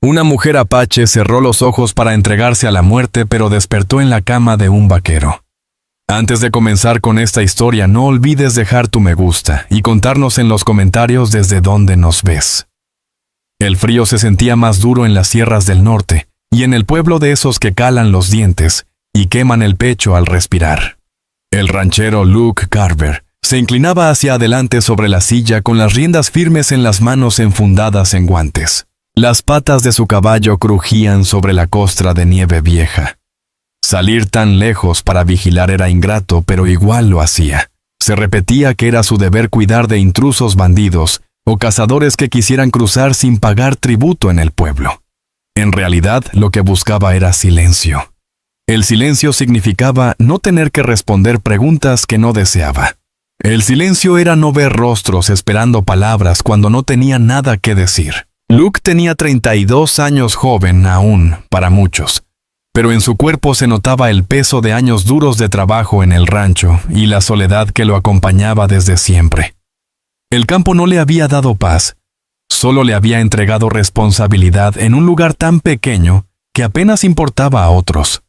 Una mujer apache cerró los ojos para entregarse a la muerte, pero despertó en la cama de un vaquero. Antes de comenzar con esta historia, no olvides dejar tu me gusta y contarnos en los comentarios desde dónde nos ves. El frío se sentía más duro en las sierras del norte y en el pueblo de esos que calan los dientes y queman el pecho al respirar. El ranchero Luke Carver se inclinaba hacia adelante sobre la silla con las riendas firmes en las manos enfundadas en guantes. Las patas de su caballo crujían sobre la costra de nieve vieja. Salir tan lejos para vigilar era ingrato, pero igual lo hacía. Se repetía que era su deber cuidar de intrusos bandidos o cazadores que quisieran cruzar sin pagar tributo en el pueblo. En realidad, lo que buscaba era silencio. El silencio significaba no tener que responder preguntas que no deseaba. El silencio era no ver rostros esperando palabras cuando no tenía nada que decir. Luke tenía 32 años, joven aún para muchos, pero en su cuerpo se notaba el peso de años duros de trabajo en el rancho y la soledad que lo acompañaba desde siempre. El campo no le había dado paz, solo le había entregado responsabilidad en un lugar tan pequeño que apenas importaba a otros.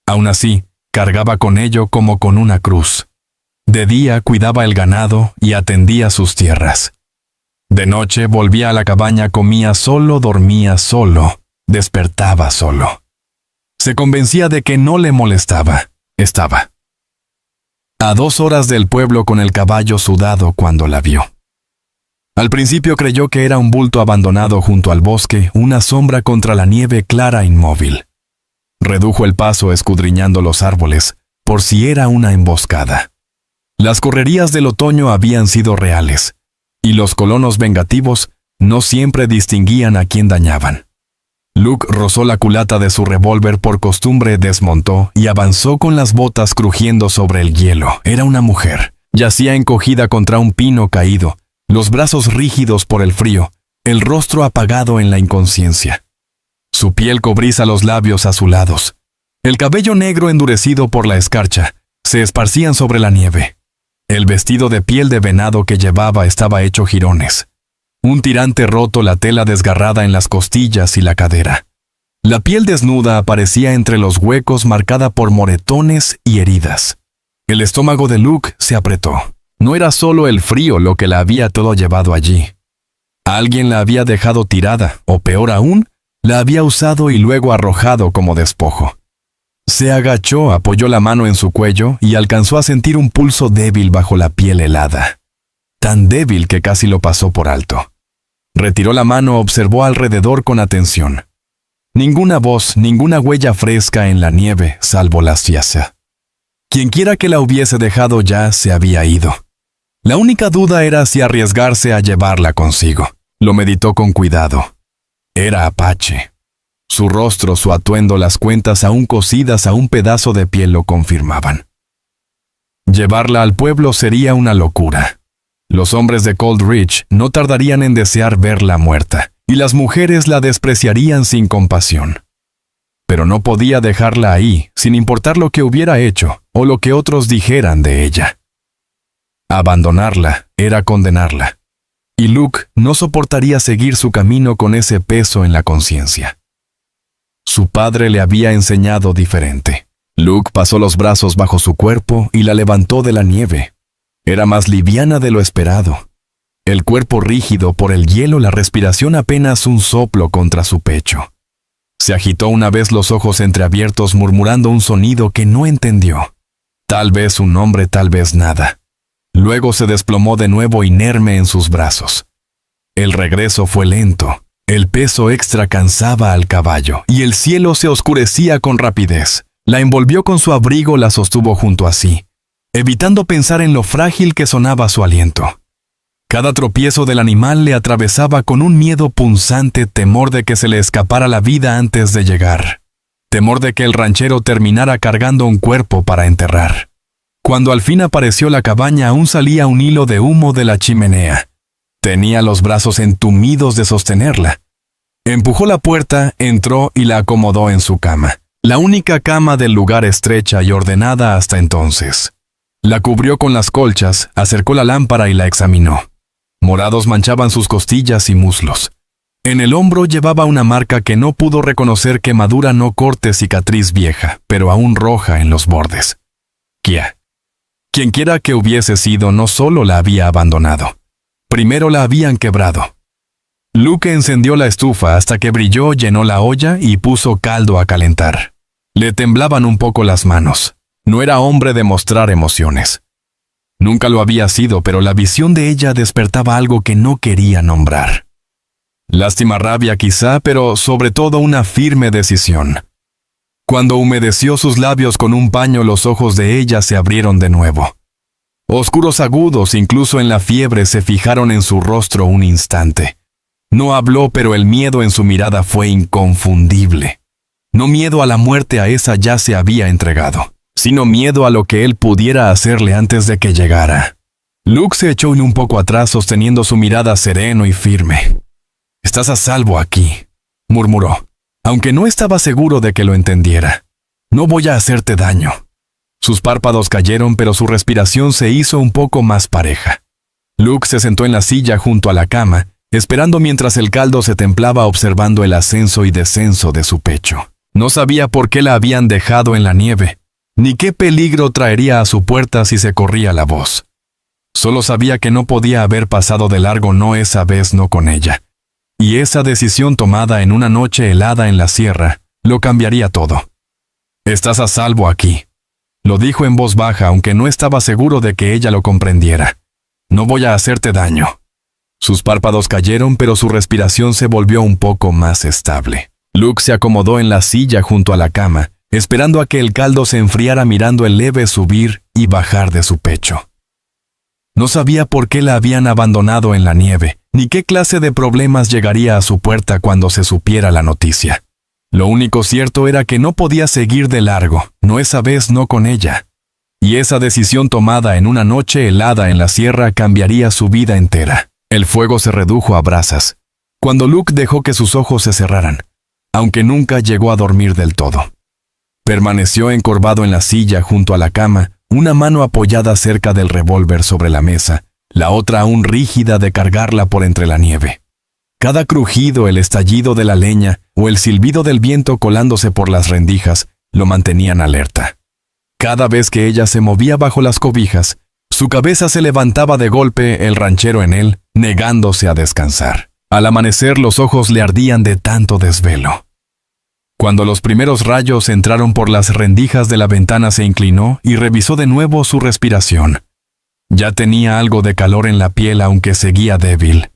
Aún así, cargaba con ello como con una cruz. De día cuidaba el ganado y atendía sus tierras. De noche volvía a la cabaña, comía solo, dormía solo, despertaba solo. Se convencía de que no le molestaba, estaba. A 2 horas del pueblo con el caballo sudado cuando la vio. Al principio creyó que era un bulto abandonado junto al bosque, una sombra contra la nieve clara inmóvil. Redujo el paso escudriñando los árboles, por si era una emboscada. Las correrías del otoño habían sido reales, y los colonos vengativos no siempre distinguían a quién dañaban. Luke rozó la culata de su revólver por costumbre, desmontó y avanzó con las botas crujiendo sobre el hielo. Era una mujer. Yacía encogida contra un pino caído, los brazos rígidos por el frío, el rostro apagado en la inconsciencia. Su piel cobriza, los labios azulados. El cabello negro endurecido por la escarcha se esparcían sobre la nieve. El vestido de piel de venado que llevaba estaba hecho jirones. Un tirante roto, la tela desgarrada en las costillas y la cadera. La piel desnuda aparecía entre los huecos, marcada por moretones y heridas. El estómago de Luke se apretó. No era solo el frío lo que la había todo llevado allí. Alguien la había dejado tirada, o peor aún, la había usado y luego arrojado como despojo. Se agachó, apoyó la mano en su cuello y alcanzó a sentir un pulso débil bajo la piel helada. Tan débil que casi lo pasó por alto. Retiró la mano, observó alrededor con atención. Ninguna voz, ninguna huella fresca en la nieve, salvo la siasa. Quienquiera que la hubiese dejado ya se había ido. La única duda era si arriesgarse a llevarla consigo. Lo meditó con cuidado. Era apache. Su rostro, su atuendo, las cuentas aún cosidas a un pedazo de piel lo confirmaban. Llevarla al pueblo sería una locura. Los hombres de Cold Ridge no tardarían en desear verla muerta, y las mujeres la despreciarían sin compasión. Pero no podía dejarla ahí, sin importar lo que hubiera hecho o lo que otros dijeran de ella. Abandonarla era condenarla, y Luke no soportaría seguir su camino con ese peso en la conciencia. Su padre le había enseñado diferente. Luke pasó los brazos bajo su cuerpo y la levantó de la nieve. Era más liviana de lo esperado. El cuerpo rígido por el hielo, la respiración apenas un soplo contra su pecho. Se agitó una vez, los ojos entreabiertos, murmurando un sonido que no entendió. Tal vez un nombre, tal vez nada. Luego se desplomó de nuevo inerme en sus brazos. El regreso fue lento. El peso extra cansaba al caballo, y el cielo se oscurecía con rapidez. La envolvió con su abrigo, la sostuvo junto a sí, evitando pensar en lo frágil que sonaba su aliento. Cada tropiezo del animal le atravesaba con un miedo punzante, temor de que se le escapara la vida antes de llegar. Temor de que el ranchero terminara cargando un cuerpo para enterrar. Cuando al fin apareció la cabaña, aún salía un hilo de humo de la chimenea. Tenía los brazos entumidos de sostenerla. Empujó la puerta, entró y la acomodó en su cama. La única cama del lugar, estrecha y ordenada hasta entonces. La cubrió con las colchas, acercó la lámpara y la examinó. Morados manchaban sus costillas y muslos. En el hombro llevaba una marca que no pudo reconocer, quemadura no corte, cicatriz vieja, pero aún roja en los bordes. Kia. Quienquiera que hubiese sido, no solo la había abandonado. Primero la habían quebrado. Luke encendió la estufa hasta que brilló, llenó la olla y puso caldo a calentar. Le temblaban un poco las manos. No era hombre de mostrar emociones. Nunca lo había sido, pero la visión de ella despertaba algo que no quería nombrar. Lástima, rabia quizá, pero sobre todo una firme decisión. Cuando humedeció sus labios con un paño, los ojos de ella se abrieron de nuevo. Oscuros, agudos, incluso en la fiebre, se fijaron en su rostro un instante. No habló, pero el miedo en su mirada fue inconfundible. No miedo a la muerte, a esa ya se había entregado, sino miedo a lo que él pudiera hacerle antes de que llegara. Luke se echó un poco atrás, sosteniendo su mirada sereno y firme. «Estás a salvo aquí», murmuró, aunque no estaba seguro de que lo entendiera. «No voy a hacerte daño». Sus párpados cayeron, pero su respiración se hizo un poco más pareja. Luke se sentó en la silla junto a la cama, esperando mientras el caldo se templaba, observando el ascenso y descenso de su pecho. No sabía por qué la habían dejado en la nieve, ni qué peligro traería a su puerta si se corría la voz. Solo sabía que no podía haber pasado de largo, no esa vez, no con ella. Y esa decisión tomada en una noche helada en la sierra, lo cambiaría todo. «Estás a salvo aquí», lo dijo en voz baja, aunque no estaba seguro de que ella lo comprendiera. «No voy a hacerte daño». Sus párpados cayeron, pero su respiración se volvió un poco más estable. Luke se acomodó en la silla junto a la cama, esperando a que el caldo se enfriara, mirando el leve subir y bajar de su pecho. No sabía por qué la habían abandonado en la nieve, ni qué clase de problemas llegaría a su puerta cuando se supiera la noticia. Lo único cierto era que no podía seguir de largo, no esa vez, no con ella. Y esa decisión tomada en una noche helada en la sierra cambiaría su vida entera. El fuego se redujo a brasas, cuando Luke dejó que sus ojos se cerraran, aunque nunca llegó a dormir del todo. Permaneció encorvado en la silla junto a la cama, una mano apoyada cerca del revólver sobre la mesa, la otra aún rígida de cargarla por entre la nieve. Cada crujido, el estallido de la leña o el silbido del viento colándose por las rendijas lo mantenían alerta. Cada vez que ella se movía bajo las cobijas, su cabeza se levantaba de golpe, el ranchero en él, negándose a descansar. Al amanecer los ojos le ardían de tanto desvelo. Cuando los primeros rayos entraron por las rendijas de la ventana, se inclinó y revisó de nuevo su respiración. Ya tenía algo de calor en la piel, aunque seguía débil.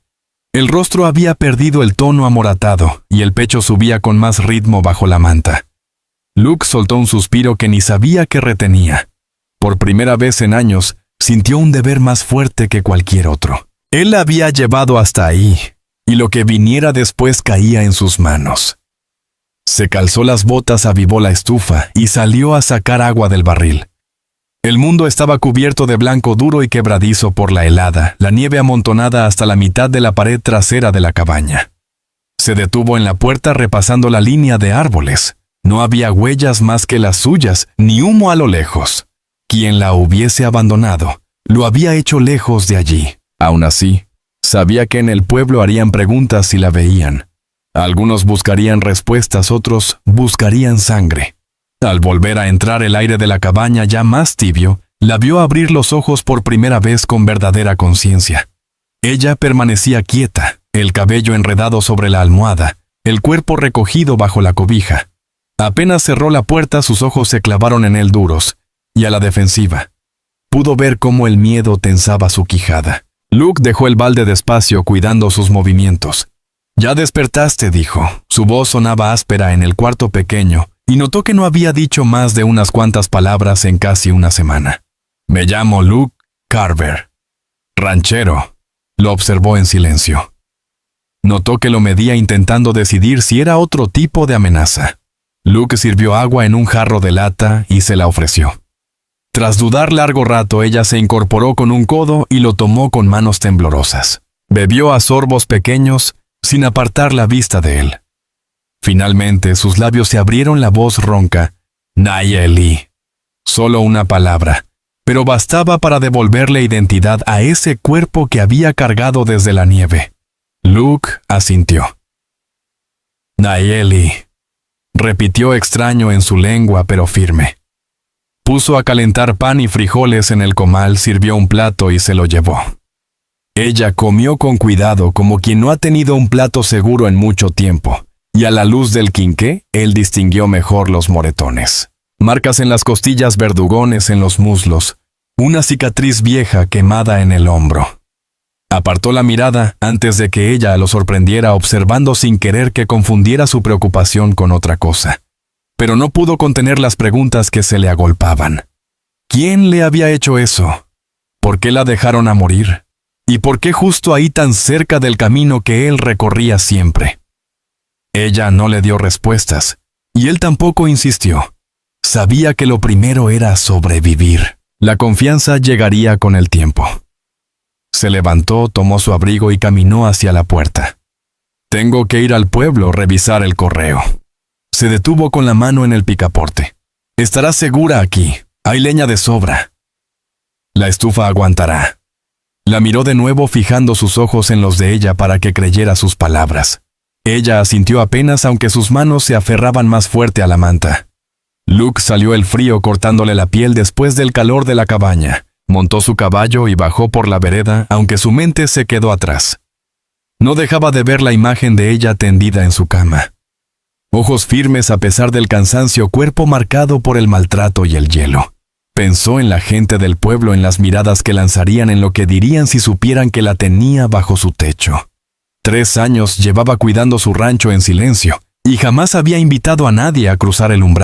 El rostro había perdido el tono amoratado y el pecho subía con más ritmo bajo la manta. Luke soltó un suspiro que ni sabía que retenía. Por primera vez en años, sintió un deber más fuerte que cualquier otro. Él la había llevado hasta ahí, y lo que viniera después caía en sus manos. Se calzó las botas, avivó la estufa y salió a sacar agua del barril. El mundo estaba cubierto de blanco duro y quebradizo por la helada, la nieve amontonada hasta la mitad de la pared trasera de la cabaña. Se detuvo en la puerta repasando la línea de árboles. No había huellas más que las suyas, ni humo a lo lejos. Quien la hubiese abandonado, lo había hecho lejos de allí. Aún así, sabía que en el pueblo harían preguntas si la veían. Algunos buscarían respuestas, otros buscarían sangre. Al volver a entrar el aire de la cabaña ya más tibio, la vio abrir los ojos por primera vez con verdadera conciencia. Ella permanecía quieta, el cabello enredado sobre la almohada, el cuerpo recogido bajo la cobija. Apenas cerró la puerta, sus ojos se clavaron en él duros, y a la defensiva. Pudo ver cómo el miedo tensaba su quijada. Luke dejó el balde despacio, cuidando sus movimientos. «Ya despertaste», dijo. Su voz sonaba áspera en el cuarto pequeño, y notó que no había dicho más de unas cuantas palabras en casi una semana. «Me llamo Luke Carver. Ranchero», lo observó en silencio. Notó que lo medía, intentando decidir si era otro tipo de amenaza. Luke sirvió agua en un jarro de lata y se la ofreció. Tras dudar largo rato, ella se incorporó con un codo y lo tomó con manos temblorosas. Bebió a sorbos pequeños, sin apartar la vista de él. Finalmente, sus labios se abrieron, la voz ronca. «Nayeli». Solo una palabra, pero bastaba para devolverle identidad a ese cuerpo que había cargado desde la nieve. Luke asintió. Nayeli, repitió extraño en su lengua pero firme. Puso a calentar pan y frijoles en el comal, sirvió un plato y se lo llevó. Ella comió con cuidado como quien no ha tenido un plato seguro en mucho tiempo, y a la luz del quinqué, él distinguió mejor los moretones. Marcas en las costillas, verdugones en los muslos, una cicatriz vieja quemada en el hombro. Apartó la mirada antes de que ella lo sorprendiera, observando sin querer que confundiera su preocupación con otra cosa. Pero no pudo contener las preguntas que se le agolpaban. ¿Quién le había hecho eso? ¿Por qué la dejaron a morir? ¿Y por qué justo ahí tan cerca del camino que él recorría siempre? Ella no le dio respuestas, y él tampoco insistió. Sabía que lo primero era sobrevivir. La confianza llegaría con el tiempo. Se levantó, tomó su abrigo y caminó hacia la puerta. Tengo que ir al pueblo, revisar el correo. Se detuvo con la mano en el picaporte. Estará segura aquí. Hay leña de sobra. La estufa aguantará. La miró de nuevo, fijando sus ojos en los de ella para que creyera sus palabras. Ella asintió apenas, aunque sus manos se aferraban más fuerte a la manta. Luke salió el frío cortándole la piel después del calor de la cabaña. Montó su caballo y bajó por la vereda, aunque su mente se quedó atrás. No dejaba de ver la imagen de ella tendida en su cama. Ojos firmes a pesar del cansancio, cuerpo marcado por el maltrato y el hielo. Pensó en la gente del pueblo, en las miradas que lanzarían, en lo que dirían si supieran que la tenía bajo su techo. 3 años llevaba cuidando su rancho en silencio, y jamás había invitado a nadie a cruzar el umbral.